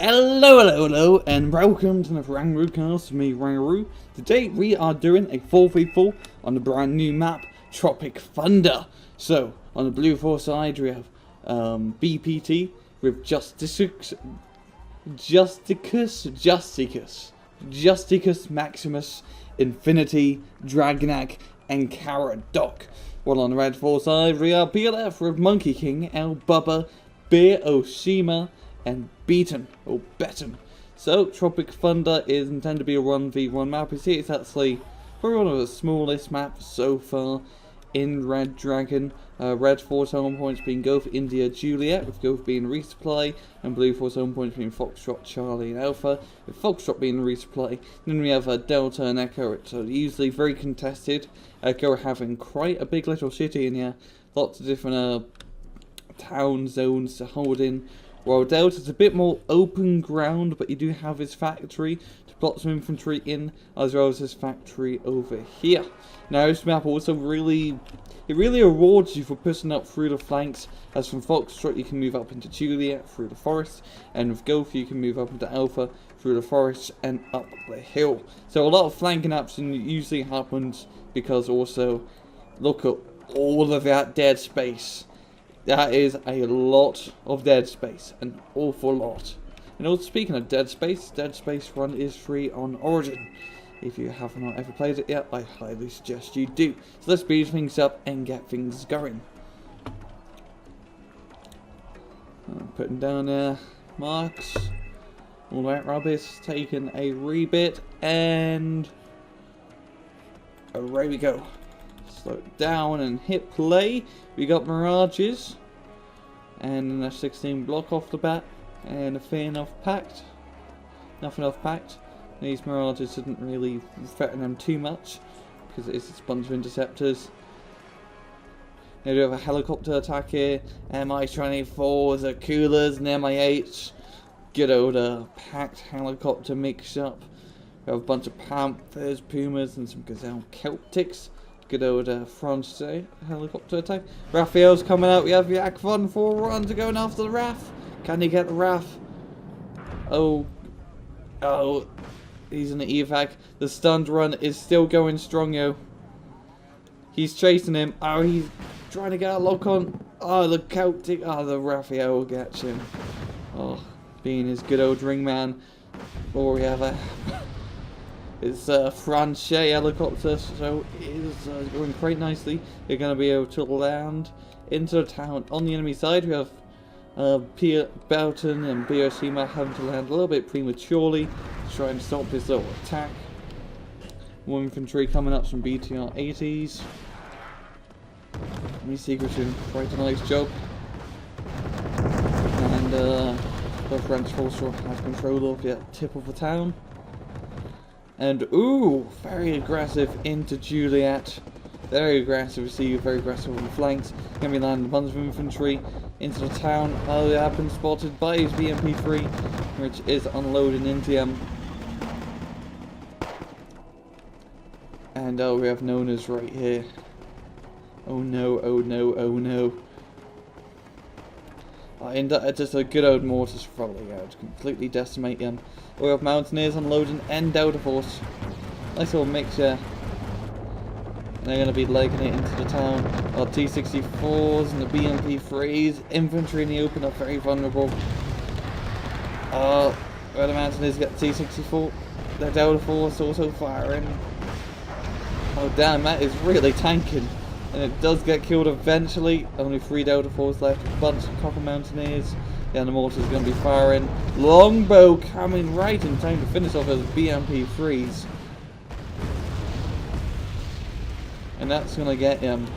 Hello, and welcome to the Rangaroo cast with me, Rangaroo. Today we are doing a 4v4 on the brand new map, Tropic Thunder. So, on the Blufor side we have BPT with Justicius, Maximus, Infinity, Dargnag, and Karadoc. While on the Redfor side we have PLF with Monkey King, ElBubba, Beeroshima, and BETON. So, Tropic Thunder is intended to be a 1v1 map. You see, it's actually probably one of the smallest maps so far in Red Dragon. Redfor's home points being Go for India Juliet, with Go for being resupply, and Blufor's home points being Foxtrot, Charlie, and Alpha, with Foxtrot being resupply. Then we have Delta and Echo, which are usually very contested. Echo having quite a big little city in here, lots of different town zones to hold in. While Delta's a bit more open ground, but you do have his factory to plot some infantry in, as well as his factory over here. Now this map also really rewards you for pushing up through the flanks, as from Foxtrot you can move up into Juliet through the forest, and with Gopher you can move up into Alpha through the forest and up the hill. So a lot of flanking action usually happens, because also, look at all of that dead space. That is a lot of dead space, an awful lot. And also, speaking of Dead Space 1 is free on Origin. If you have not ever played it yet, I highly suggest you do. So let's speed things up and get things going. Putting down there, marks, all that rubbish, taking a rebit, and away we go. Slow it down and hit play. We got Mirages and a 16 block off the bat, and a fair enough packed. Nothing enough packed. These Mirages didn't really threaten them too much, because it is a bunch of interceptors. Now we have a helicopter attack here. Mi-24s, the coolers, and Mi-8. Good old packed helicopter mix up. We have a bunch of Panthers, Pumas, and some Gazelle Celtics. Good old French helicopter attack. Raphael's coming out. We have Yak Von 4 runs going after the Raph. Can he get the Raph? Oh, he's in the evac. The stunned run is still going strong, yo. He's chasing him. Oh, he's trying to get a lock on. Oh, the Celtic. Oh, the Raphael will get him. Oh, being his good old ring man. Or we have a it's a French helicopter, so it is going quite nicely. They're going to be able to land into the town. On the enemy side, we have BETON and Beeroshima having to land a little bit prematurely to try and stop this little attack. More infantry coming up from BTR 80s. Me Secret doing quite a nice job. And the French force has control of the tip of the town. And ooh, very aggressive into Juliet. Very aggressive, see, very aggressive on the flanks. Gonna be landing a bunch of infantry into the town. Oh, they have been spotted by his BMP3, which is unloading into him. And oh, we have Nonas right here. Oh no, oh no, oh no. And just a good old mortars rolling out, completely decimate him. We have Mountaineers unloading and Delta Force. Nice little mixture. And they're going to be legging it into the town. Our T-64s and the BMP3s. Infantry in the open are very vulnerable. Where the Mountaineers get T-64. The Delta Force also firing. Oh damn, that is really tanking. And it does get killed eventually. Only 3 Delta Force left. A bunch of Copper Mountaineers. The mortar's going to be firing. Longbow coming right in time to finish off those BMP3s. And that's going to get him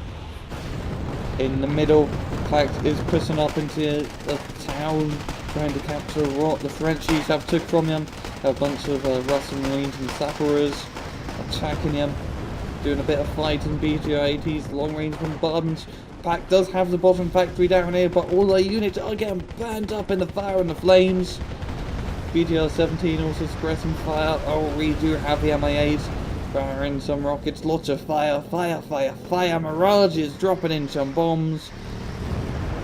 in the middle. Pact is pushing up into the town, trying to capture what the Frenchies have took from him. A bunch of Russian Marines and Sappers attacking him. Doing a bit of fighting. BTR-80s, long range bombardments. Pack does have the bottom factory down here, but all their units are getting burned up in the fire and the flames. BTR-17 also suppressing fire. Oh, we do have the Mi-8 firing some rockets. Lots of fire. Mirages dropping in some bombs.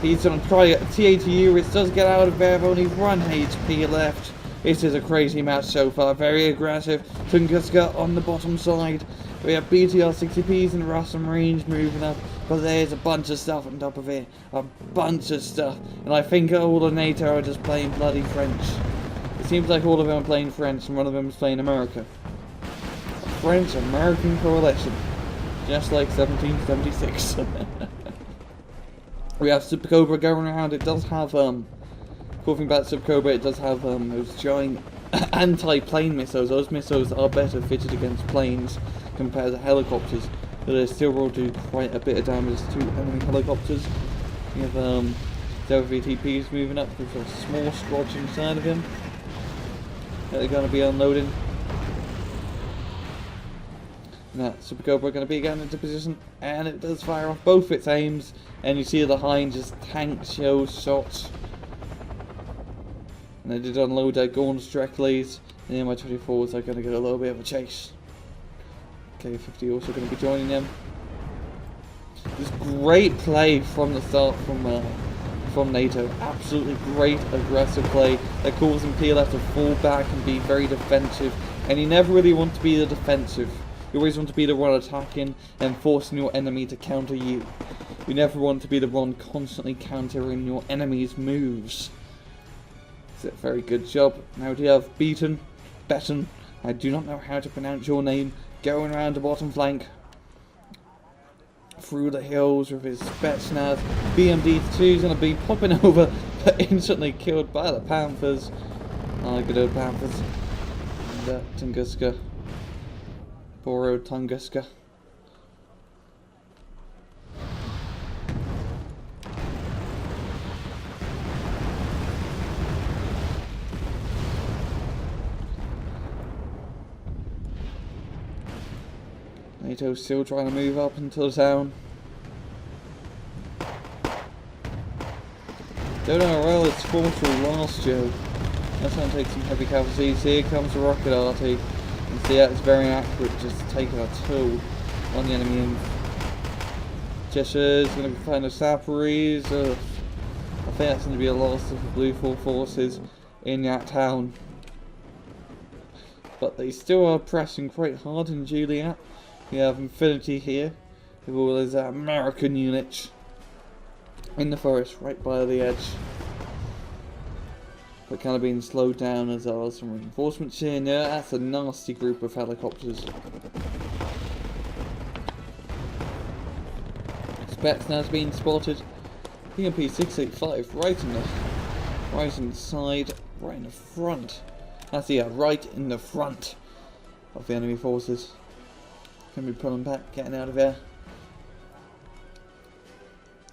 He's going to try a TATU, which does get out of there, only 1 HP left. This is a crazy match so far, very aggressive. Tunguska on the bottom side. We have BTR 60Ps and Russell Range moving up, but there's a bunch of stuff on top of it. A bunch of stuff. And I think all of NATO are just playing bloody French. It seems like all of them are playing French and one of them is playing America. A French-American coalition. Just like 1776. We have Super Cobra going around. It does have, cool thing about Super Cobra, it does have those giant anti-plane missiles. Those missiles are better fitted against planes compared to helicopters, but they still will do quite a bit of damage to enemy helicopters. We have VTPs moving up with a small squad inside of him that they're going to be unloading. Now, Super Cobra going to be getting into position, and it does fire off both its aims, and you see the hind just tank shell shots. And they did unload their Gorns directly, and the MI-24s are going to get a little bit of a chase. K-50 also going to be joining them. This great play from the start from NATO. Absolutely great aggressive play that causing PLF to fall back and be very defensive. And you never really want to be the defensive. You always want to be the one attacking and forcing your enemy to counter you. You never want to be the one constantly countering your enemy's moves. It's a very good job. Now we have BETON, I do not know how to pronounce your name, going around the bottom flank. Through the hills with his Spetsnaz. BMD2 is going to be popping over, but instantly killed by the Panthers. Good old Panthers. And Tunguska. Poor old Tunguska. NATO's still trying to move up into the town. Don't know how well it's fought through last, Joe. That's going to take some heavy casualties. Here comes the rocket arty. You can see that it's very accurate, just taking a toll on the enemy. Cheshire's going to find the Saparis. I think that's going to be a loss of the Blufor forces in that town. But they still are pressing quite hard in Juliet. We have Infinity here, with all those American units in the forest, right by the edge. But kind of being slowed down as there are some reinforcements here. Now that's a nasty group of helicopters. Spetsnaz being spotted. PMP 685 right in the side, right in the front. That's right in the front of the enemy forces. Can be pulling back, getting out of there.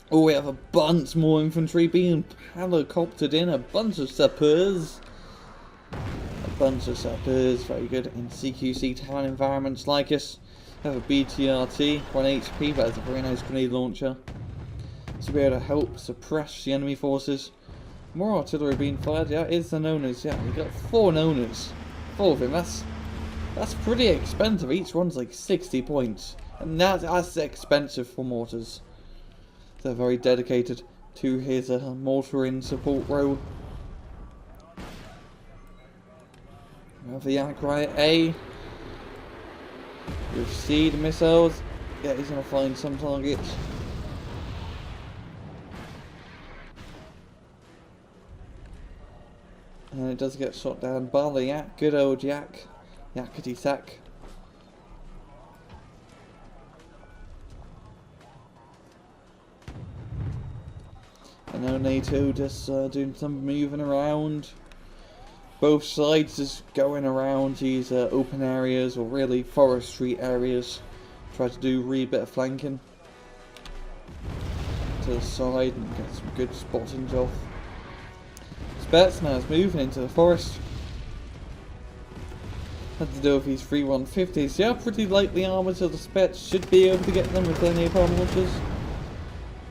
Oh, we have a bunch more infantry being helicoptered in. A bunch of sappers. Very good in CQC town environments like us. We have a BTRT, 1 HP, but it's a very nice grenade launcher. To be able to help suppress the enemy forces. More artillery being fired. Yeah, it's the Noners. Yeah, we've got 4 Noners. 4 of them. That's pretty expensive. Each one's like 60 points. And that's expensive for mortars. They're very dedicated to his mortar in support role. We have the Yak right A. With seed missiles. Yeah, he's going to find some targets. And it does get shot down by the Yak. Good old Yak. Yakety sack. I know NATO just doing some moving around. Both sides just going around these open areas, or really forestry areas. Try to do a wee bit of flanking to the side and get some good spotting off. Spetsnaz moving into the forest. Had to do with these 3 150s. Yeah, pretty lightly armoured, so the Spets should be able to get them with their napalm launchers.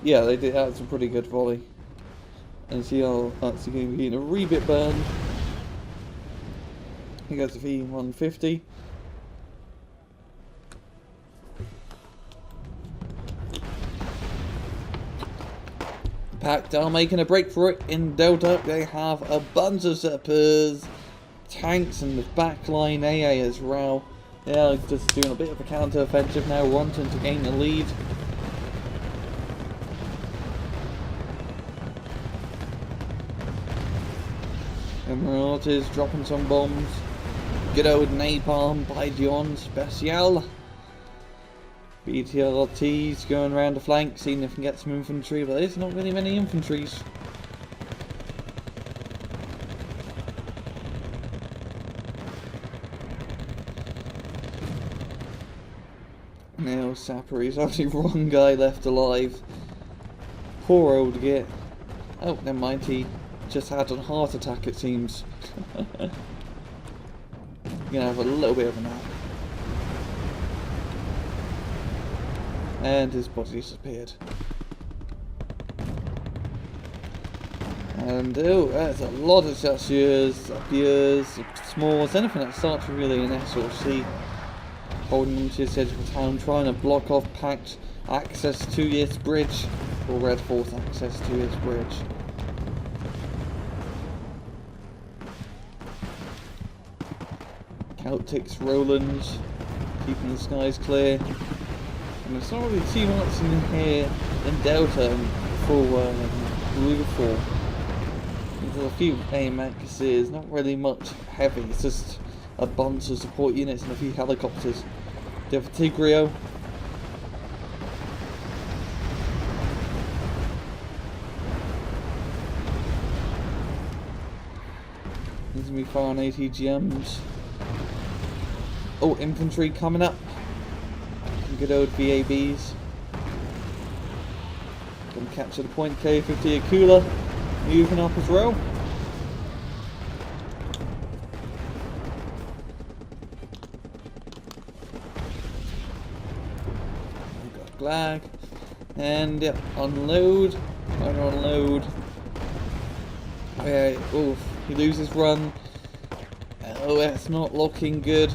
Yeah, they did have some pretty good volley. And see how that's going to be in a wee bit burned. He goes to V150. Pact are making a break for it in Delta. They have a bunch of Zeppers, tanks, and the backline AA as well. Yeah, just doing a bit of a counter-offensive now, wanting to gain the lead. Emerald is dropping some bombs. Good old napalm by Dion Special. BTRT's going around the flank, seeing if he can get some infantry, but there's not really many infantries. Now Sappery's only one guy left alive. Poor old git. Oh, never mind, he just had a heart attack, it seems. Gonna have a little bit of a nap. And his body disappeared. And oh, that's a lot of Justicius, Abuse, Smalls, anything that starts with really an SLC. Holding into his edge of the town, trying to block off Pact access to this bridge, or Redfor's access to this bridge. Celtics, Rolands, keeping the skies clear. And there's not really too much in here in Delta for Blufor. There's a few AMXs, not really much heavy, it's just a bunch of support units and a few helicopters. Do you have a Tigrio? There's gonna be fire on ATGMs. Oh, infantry coming up. Good old VABs. Gonna capture the point. K50 Akula moving up as well. We've got Glag. And yep, unload. Trying to unload. Okay, oof, he loses run. Oh, that's not looking good.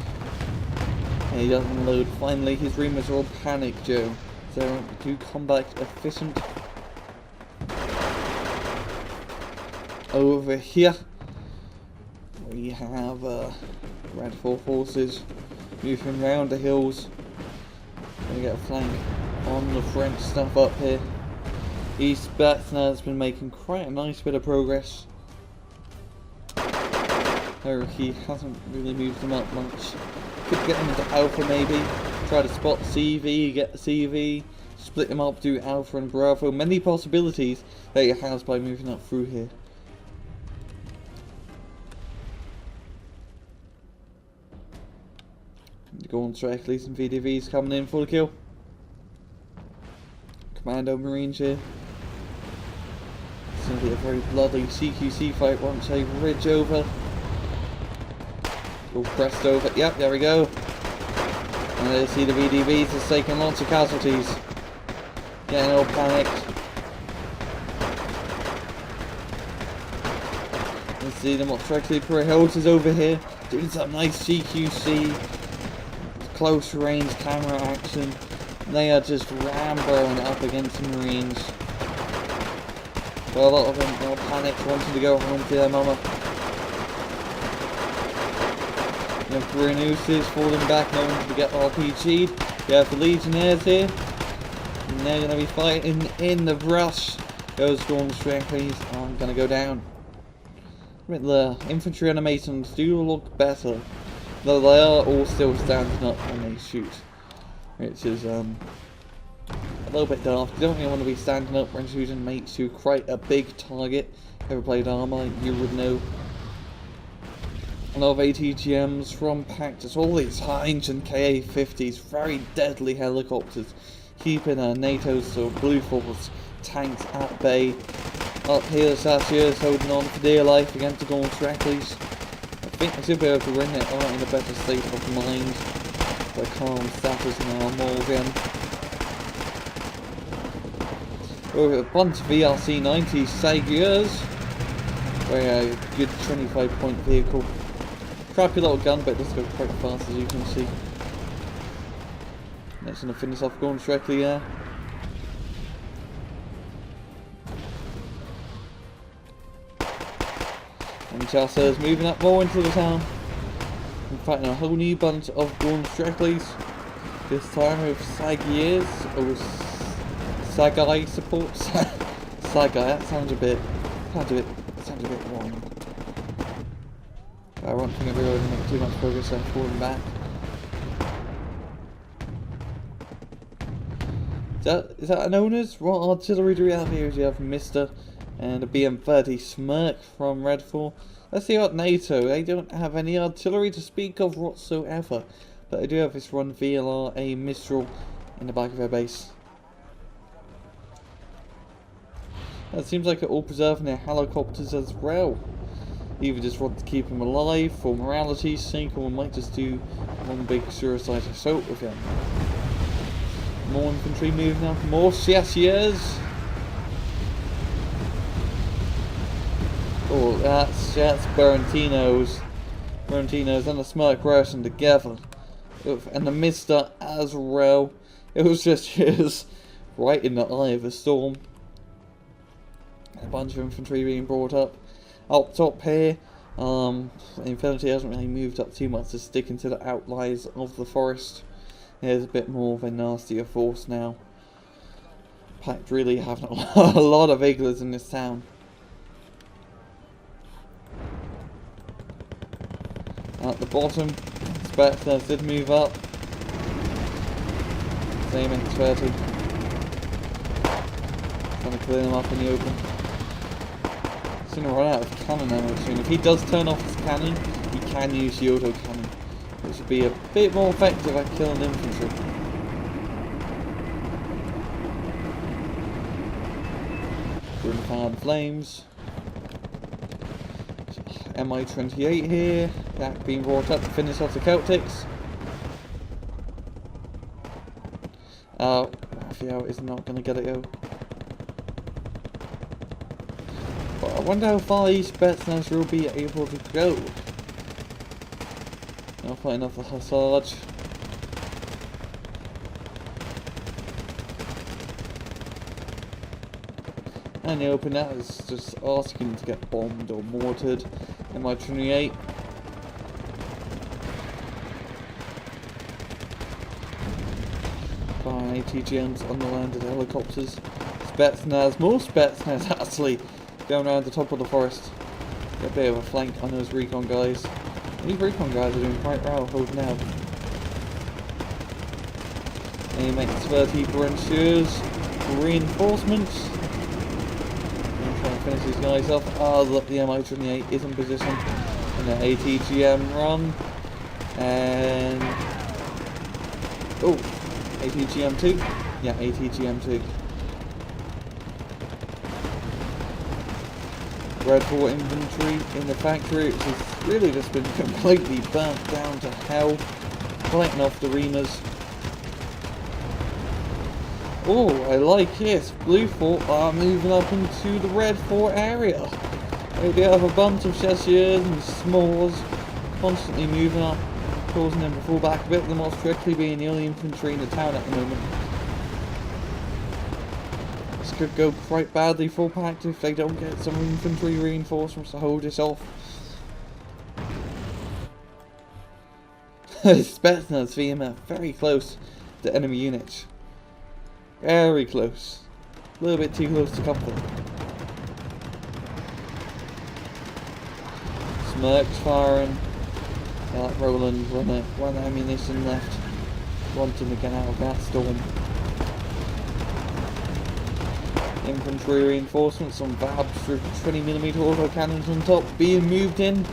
And he doesn't load. Finally, his reamers are all panicked, Joe. So, do combat efficient. Over here, we have Redfor forces moving around the hills. Gonna get a flank on the French stuff up here. East Batna has been making quite a nice bit of progress. Oh, he hasn't really moved them up much. Could get him into Alpha maybe. Try to spot CV, get the CV, split them up, do Alpha and Bravo. Many possibilities that he has by moving up through here. Go on directly, some VDVs coming in for the kill. Commando Marines here. It's going to be a very bloody CQC fight once they ridge over. All pressed over. Yep, there we go. And they see the VDVs is taking lots of casualties. Getting all panicked. You see them up directly. Perihills is over here. Doing some nice CQC. Close range camera action. They are just ramboing up against the Marines. Well, a lot of them are panicked, wanting to go home to their mama. The Grenus is falling back, no one to get RPG'd. You have the Legionnaires here. And they're going to be fighting in the brush. Goes Storm Strengthies. I'm going to go down. The infantry animations do look better. Though they are all still standing up when they shoot. Which is a little bit daft. You don't really want to be standing up when shooting mates to quite a big target. Ever played Armour, you would know. A lot of ATGMs from Pact. It's all these ancient KA-50s, very deadly helicopters, keeping NATO's or Blufor's tanks at bay. Up here, Justicius holding on for dear life against the Gaunt Reckless. I think they should be able to win it right in a better state of mind. By calm status now, Morgan. Oh, a bunch of VRC-90 Sagiers. Very good 25-point vehicle. Crappy little gun, but it does go quite fast, as you can see. Next, going to finish off going directly there. Chasseurs moving up more into the town. And fighting a whole new bunch of Gorn Strecklys. This time with Sagiers or Sagai support. Sagai, that sounds a bit wrong. I don't think I really make too much progress there, falling back. Is that an owner's? What artillery do we have here? We have Mr. and a BM-30 Smirk from Redfor. Let's see what NATO. They don't have any artillery to speak of whatsoever. But they do have this one VLR, a Mistral, in the back of their base. It seems like they're all preserving their helicopters as well. Either just want to keep them alive for morality's sake, or we might just do one big suicide assault with them. More infantry moving up, more Justicius. Oh, that's Barentinos and the Smirk racing together. And the Mister as well. It was just right in the eye of the storm. A bunch of infantry being brought up. Up top here, Infinity hasn't really moved up too much to stick into the outliers of the forest. There's a bit more of a nastier force now. Pact really having a lot of Iglas in this town. At the bottom, Spetsnaz did move up. Same X30. Trying to clear them up in the open. He's going to run out of cannon ammo soon. If he does turn off his cannon, he can use the auto cannon, which would be a bit more effective at killing infantry. Grim Fan Flames. MI-28 here. That being brought up to finish off the Celtics. Raphael is not going to get it go. But I wonder how far each Spetsnaz will be able to go. Now fighting off the Hussards. And the open that is just asking to get bombed or mortared. MI-28. Firing ATGMs on the landed helicopters. Spetsnaz, more Spetsnaz actually going around the top of the forest. Get a bit of a flank on those recon guys. These recon guys are doing quite well holding out. AMX-30 Brentiers, reinforcements. Finish these guys off. Oh look, the MI-28 is in position. And the ATGM run. And oh, ATGM 2. Yeah, ATGM 2. Redfor infantry in the factory, which has really just been completely burnt down to hell. Collecting off the reamers. Oh, I like this. Blufor are moving up into the Redfor area. They do have a bunch of Chasseurs and Smalls constantly moving up, causing them to fall back a bit, the most strictly being the only infantry in the town at the moment. This could go quite badly for Pact if they don't get some infantry reinforcements to hold this off. Spetsnaz VMF very close to enemy units. Very close. A little bit too close to comfort. Smirk's firing. Yeah, like Roland, one ammunition left. Wanting to get out of that storm. Infantry reinforcements on Vabs with 20mm autocannons on top being moved in.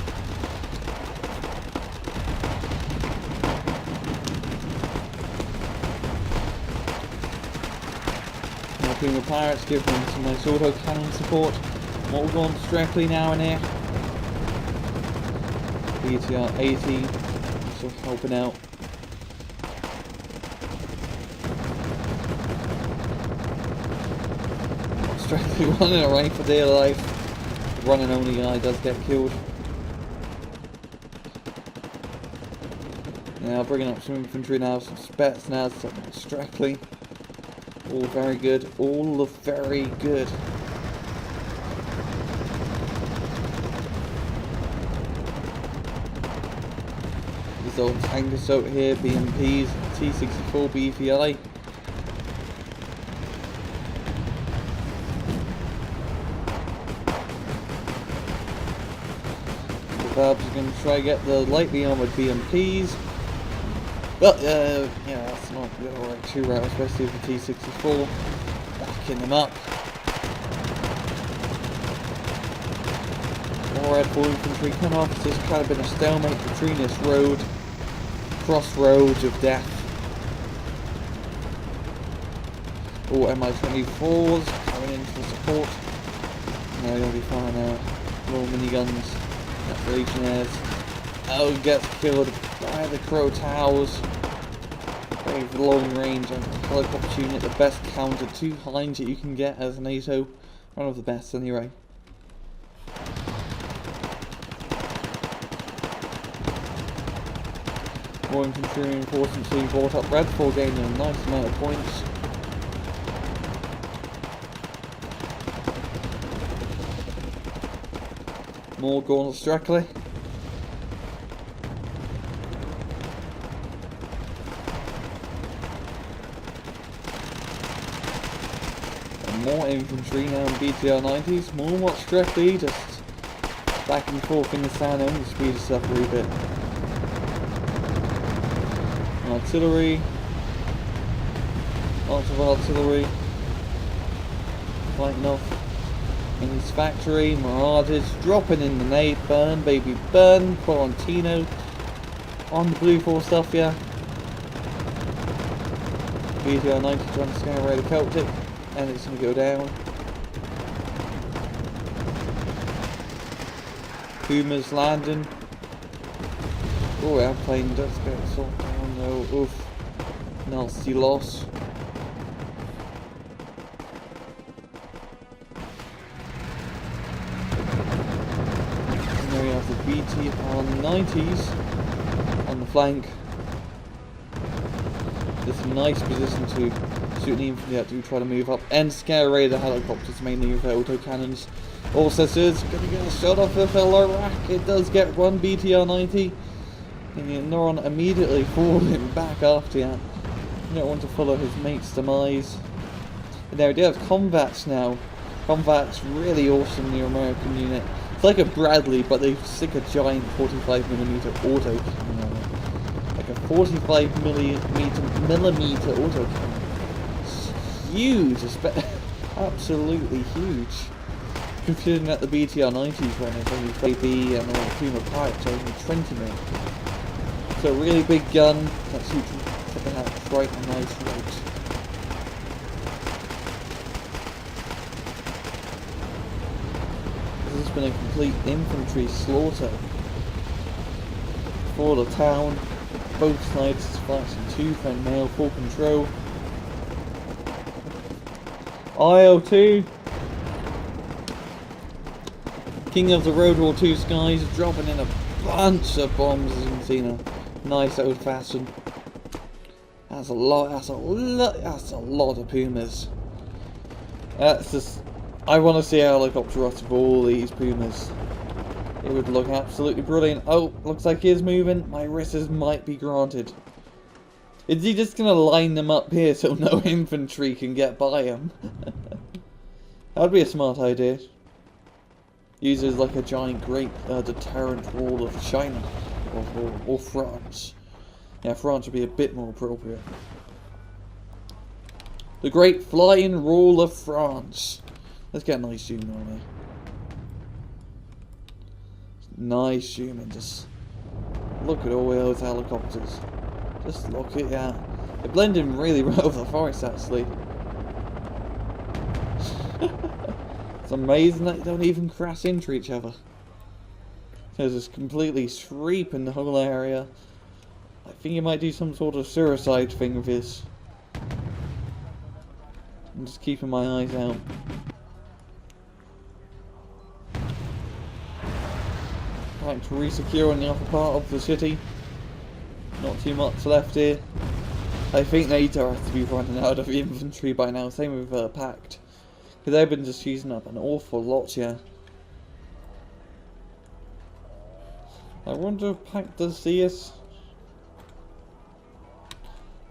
The pirates give them some nice auto cannon support. All gone directly now and here. BTR 80 also helping out. Directly running away for dear life. The running only guy does get killed. Now bringing up some infantry now, some Spetsnaz, some Strackley. All very good, all very good. Nice little tank assault here, BMPs, T64 BVI. The Babs are going to try to get the lightly armoured BMPs. But, yeah, that's not the right true route, especially with the T64. Backing them up. More Redfor infantry come off. There's kind of been a stalemate between this road. Crossroads of death. All Mi-24s coming in for support. No, they're going to be firing little miniguns. That's Legionnaires. Oh, gets killed by the Crow Towers. Very long range and helicopter unit, the best counter 2 Hinds that you can get as NATO. One of the best anyway. More infantry reinforcements being brought up. Redfor gaining a nice amount of points. More gauntlets directly. And more infantry now in BTR 90s. More watch directly, just back and forth in the sand, only speed us up a wee bit. Artillery. Lots of artillery. Fighting off in his factory. Mirages dropping in the nade. Burn, baby, burn. Quarantino on the Blufor stuff, yeah. BTR 90 trying to scare away the Celtic, and it's going to go down. Puma's landing. Oh, airplane does get sort down though. Oof. Nasty loss. And then we have the BTR 90s on the flank. This nice position to shoot the infantry out to try to move up and scare away the helicopters, mainly with autocannons. Also, it's going to get a shot off the fellow rack. It does get one BTR 90. And the Neuron immediately falling back after that. You don't want to follow his mate's demise. And there we do have Convats now. Convats really awesome new American unit. It's like a Bradley, but they stick a giant 45mm auto cannon on it. Like a 45mm auto cannon. It's huge, absolutely huge. Considering that the BTR 90s run is only 50 and all the Puma pipes are only 20mm. So a really big gun that shoots at quite a nice rate. This has been a complete infantry slaughter for the town. Both sides fighting tooth and nail, full control. IO2, King of the Road War 2 skies, dropping in a bunch of bombs as you can see now. Nice old fashioned. That's a lot of Pumas. That's just, I want to see a helicopter rush of all these Pumas. It would look absolutely brilliant. Oh, looks like he is moving. My risks might be granted. Is he just going to line them up here so no infantry can get by him? That'd be a smart idea. Uses like a giant great deterrent wall of China. Or France. Yeah, France would be a bit more appropriate. The Great Flying Wall of France. Let's get a nice zoom on here. Nice zoom and just look at all those helicopters. Just look at that. They blend in really well with the forest actually. It's amazing that they don't even crash into each other. Because it's completely sweeping the whole area. I think you might do some sort of suicide thing with this. I'm just keeping my eyes out. Trying to re-secure on the upper part of the city. Not too much left here. I think NATO has to be running out of infantry by now. Same with Pact. Because they've been just using up an awful lot here. I wonder if Pact does see us.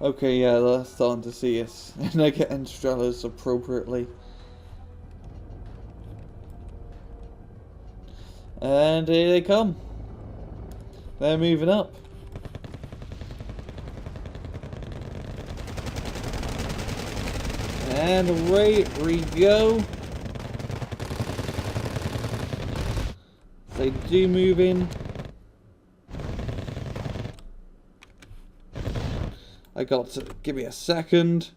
Okay, yeah, they're starting to see us. And they're getting Strellas appropriately. And here they come. They're moving up. And away we go. They do move in. I got to give me a second.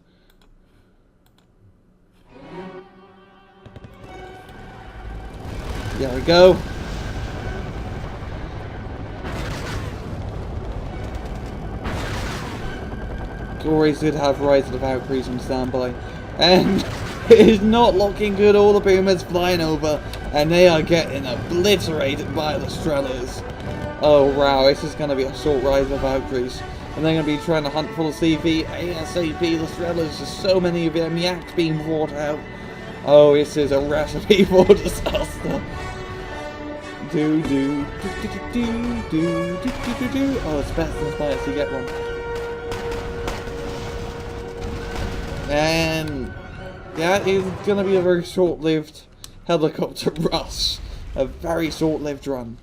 There we go. Always good to have Rise of the Valkyries on standby. And it is not looking good. All the pyramids flying over, and they are getting obliterated by the Strellas. Oh wow, this is going to be a short Rise of the Valkyries. And they're going to be trying to hunt for the CV ASAP. The Strellas, just so many of them yaks being brought out. Oh, this is a recipe for disaster. Oh, it's better than Spires to get one. And that is going to be a very short-lived helicopter rush. A very short-lived run.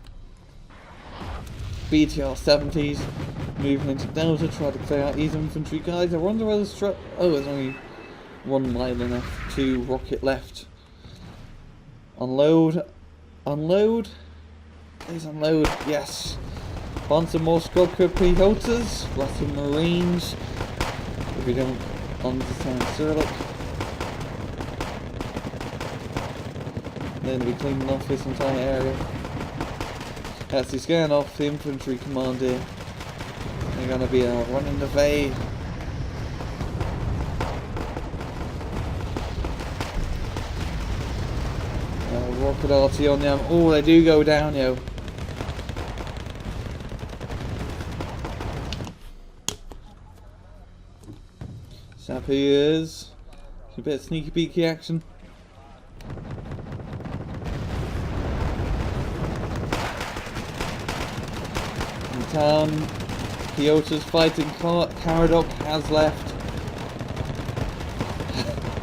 BTR 70s moving into Delta, try to clear out these infantry guys. I wonder where the oh, there's only 1 mile and 2 rocket left. Unload. Unload. Please unload. Yes. Find some more squad pilots. Russian Marines. If we don't understand Cyrillic. Then we clean off this entire area. As he's going off the infantry commander. They're going to be running the bay. Rocket arty on them. Oh, they do go down, yo. Sapiers. A bit of sneaky peeky action. In town, Kyoto's fighting. Karadoc has left.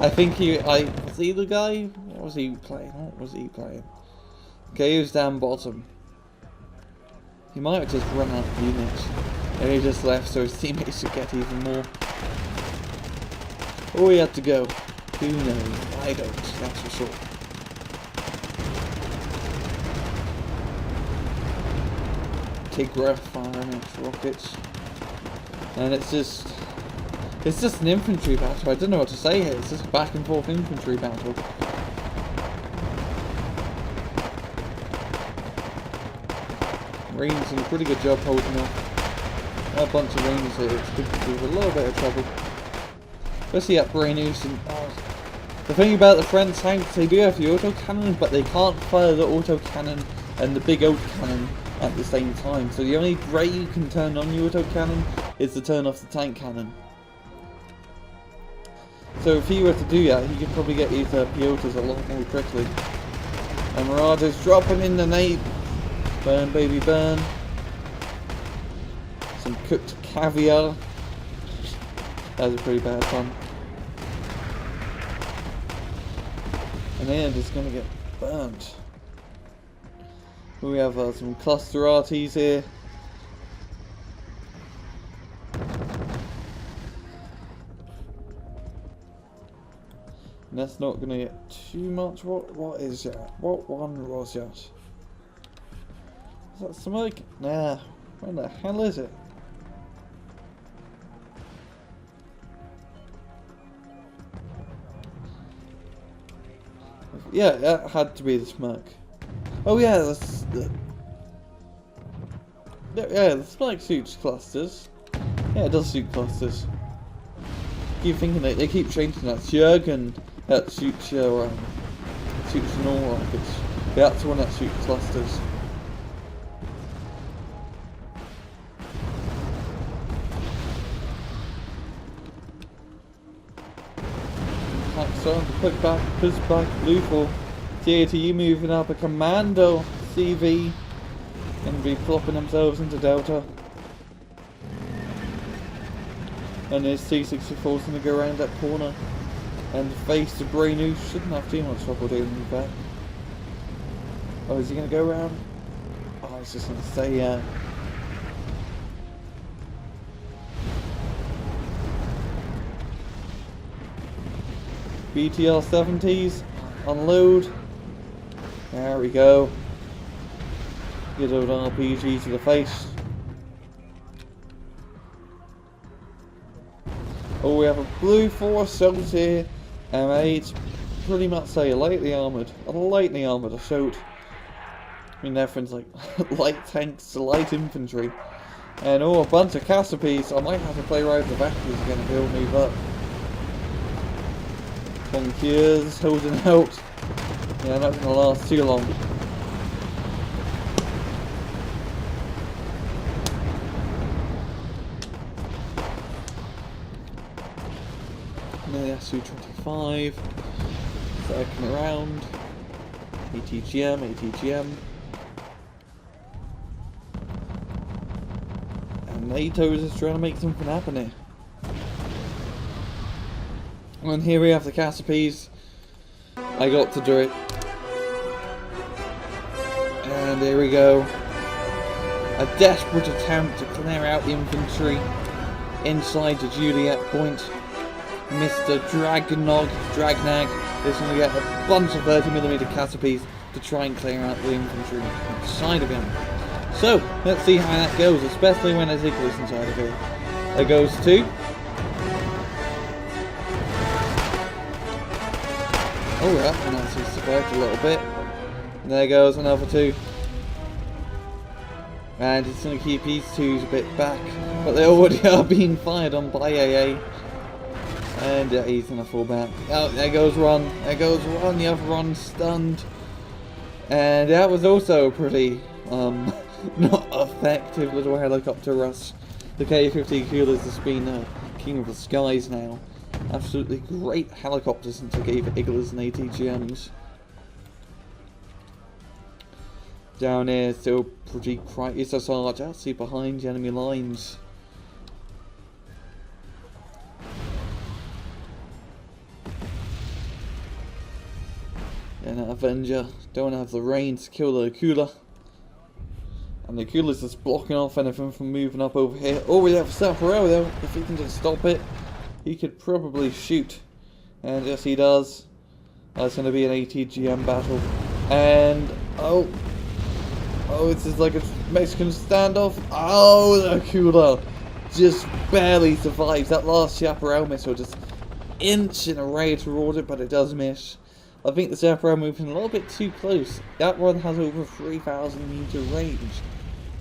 I think was he the guy? What was he playing? What was he playing? Okay, he was down bottom. He might have just run out of units. And he just left so his teammates should get even more. Oh, he had to go. Who knows? I don't, that's for sure. Tigra firing its rockets. And it's just an infantry battle. I don't know what to say here. It's just a back and forth infantry battle. Marines doing a pretty good job holding off. A bunch of Marines here. It's good to do a little bit of trouble. Especially at Brainus and the thing about the French tanks, they do have the autocannon, but they can't fire the autocannon and the big autocannon at the same time. So the only way you can turn on your autocannon is to turn off the tank cannon. So if he were to do that, he could probably get these Piotas a lot more quickly. And Mirage is dropping in the nade. Burn, baby, burn. Some cooked caviar. That was a pretty bad one. And then it's going to get burnt. We have some clusteratis here. And that's not going to get too much. What is that? What one was that? Is that smoke? Nah. Where the hell is it? Yeah, that had to be the smoke. Oh yeah, that's the... Yeah, the smoke suits clusters. Yeah, it does suit clusters. Keep thinking they keep changing that. Jurgen, that suits your suits normal rockets. Yeah, that's the one that suits clusters. Starting to push back Blufor. TATU moving up a commando CV and be flopping themselves into Delta. And his C64 is going to go around that corner and face the Brain, who shouldn't have too much trouble doing that. Oh, is he going to go around? Oh, I was just going to say, yeah. BTR 70s, unload. There we go. Good old RPG to the face. Oh, we have a Blufor assault here. M8, pretty much say a lightly armoured assault. I mean, everything's like light tanks to light infantry. And oh, a bunch of Cassipes. I might have to play right with the Valkyries again if they'll move up. Conquers holding out. Yeah, not gonna last too long. No, Su-25. Second round. ATGM. And NATO is just trying to make something happen here. And here we have the Cassipes. I got to do it. And here we go. A desperate attempt to clear out the infantry inside the Juliet point. Mr. Dargnag is going to get a bunch of 30mm Cassipes to try and clear out the infantry inside of him. So, let's see how that goes, especially when there's Iglis inside of it. There goes two. Oh yeah, and that's survived a little bit. And there goes another two. And it's going to keep these twos a bit back, but they already are being fired on by AA. And he's going to fall back. Oh, there goes Ron. There goes Ron. The other Ron stunned. And that was also pretty not effective little helicopter rush. The K-50 Cooler's has been king of the skies now. Absolutely great helicopters since I gave Iglis and ATGMs. Down here, still pretty quiet. It's a Sarge actually behind the enemy lines. And an Avenger don't have the range to kill the Cooler. And the Cooler's just blocking off anything from moving up over here. Oh, we have Saparel though. If he can just stop it, he could probably shoot. And yes, he does. That's going to be an ATGM battle. And oh, this is like a Mexican standoff. Oh, the Cooler just barely survives. That last Chaparral missile just inching away toward it, but it does miss. I think the Chaparral moving a little bit too close. That one has over 3,000 meter range,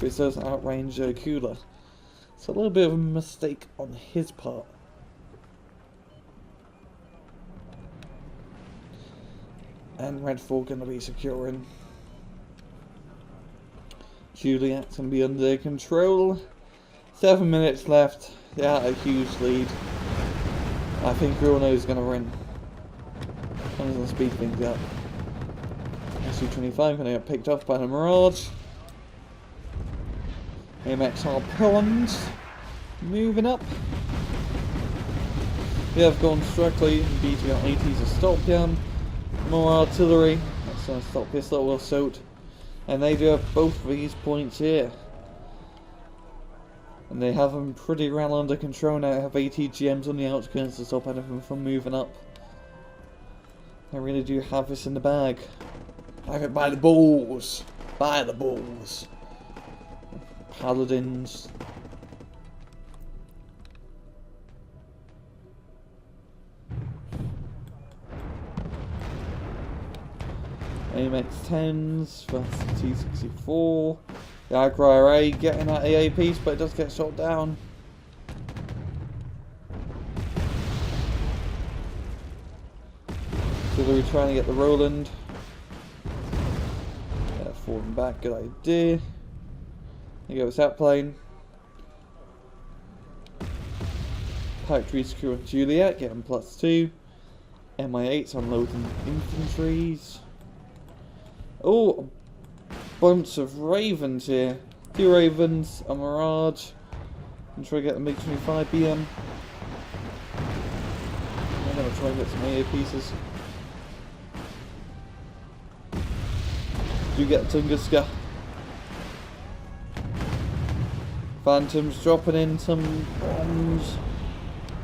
which does outrange the Cooler. It's a little bit of a mistake on his part. And Redfor going to be securing. Juliet's going to be under control. 7 minutes left. Yeah, a huge lead. I think Bruno is going to win. I'm going to speed things up. Su-25 going to get picked off by the Mirage. AMX Harpoons moving up. We have gone directly. BTR 80s a stop down. More artillery. That's going to stop this little assault. And they do have both of these points here. And they have them pretty well under control now. They have ATGMs on the outskirts to stop anything from moving up. They really do have this in the bag. Have it by the balls. By the balls. Paladins. AMX 10s versus T64. The Aggro Array getting that AA piece, but it does get shot down. So they're trying to get the Roland. Yeah, falling back, good idea. There you go, it's that plane. Factory secure Juliet, getting +2. MI8's unloading infantries. Oh, a bunch of Ravens here. 2 Ravens, a Mirage. I'm trying to get the MiG-25 BM. try and get some AA pieces. Do get Tunguska. Phantoms dropping in some bombs.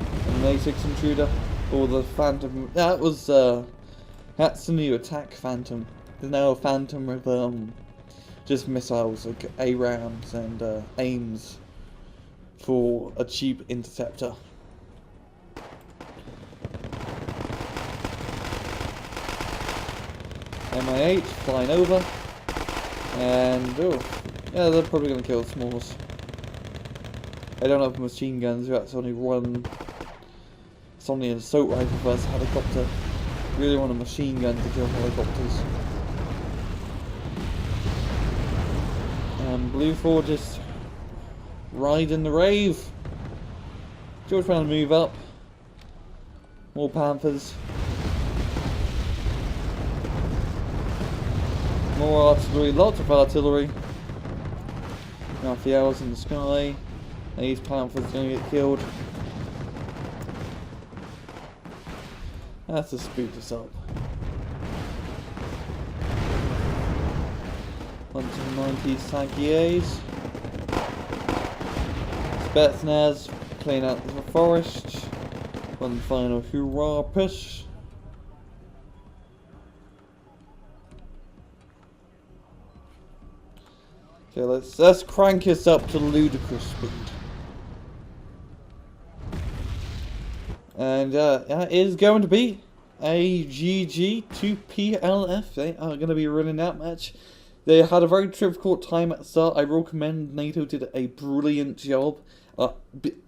An A6 intruder. Or the Phantom. That was that's the new attack Phantom. There's now a Phantom with just missiles like ARAMs and AIMs for a cheap interceptor. MI8 flying over, and oh, yeah, they're probably gonna kill the smalls. I don't have machine guns. That's only one. It's only an assault rifle versus helicopter. Really want a machine gun to kill helicopters. And Blufor just riding the rave. Still trying to move up. More Panthers. More artillery, lots of artillery. Raphael's in the sky. These Panthers are going to get killed. That's to speed us up. 190 Sagiers. Spetsnaz clean out the forest. One final hurrah push. Okay, let's crank this up to ludicrous speed. And that is going to be a GG to PLF. They are going to be running that match. They had a very difficult time at the start. I will commend NATO did a brilliant job.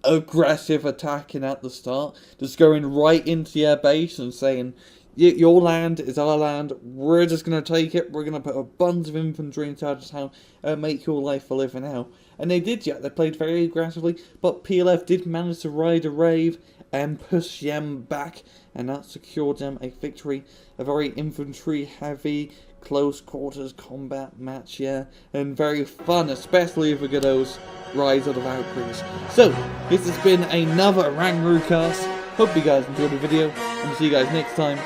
Aggressive attacking at the start. Just going right into their base and saying, your land is our land, we're just going to take it, we're going to put a bunch of infantry in charge of town and make your life a living hell. And they did, yeah, they played very aggressively, but PLF did manage to ride a rave and push them back, and that secured them a victory. A very infantry heavy, close quarters combat match, yeah, and very fun, especially for Godot's Rise of the Valkyries. So, this has been another Rangroo cast. Hope you guys enjoyed the video, and see you guys next time.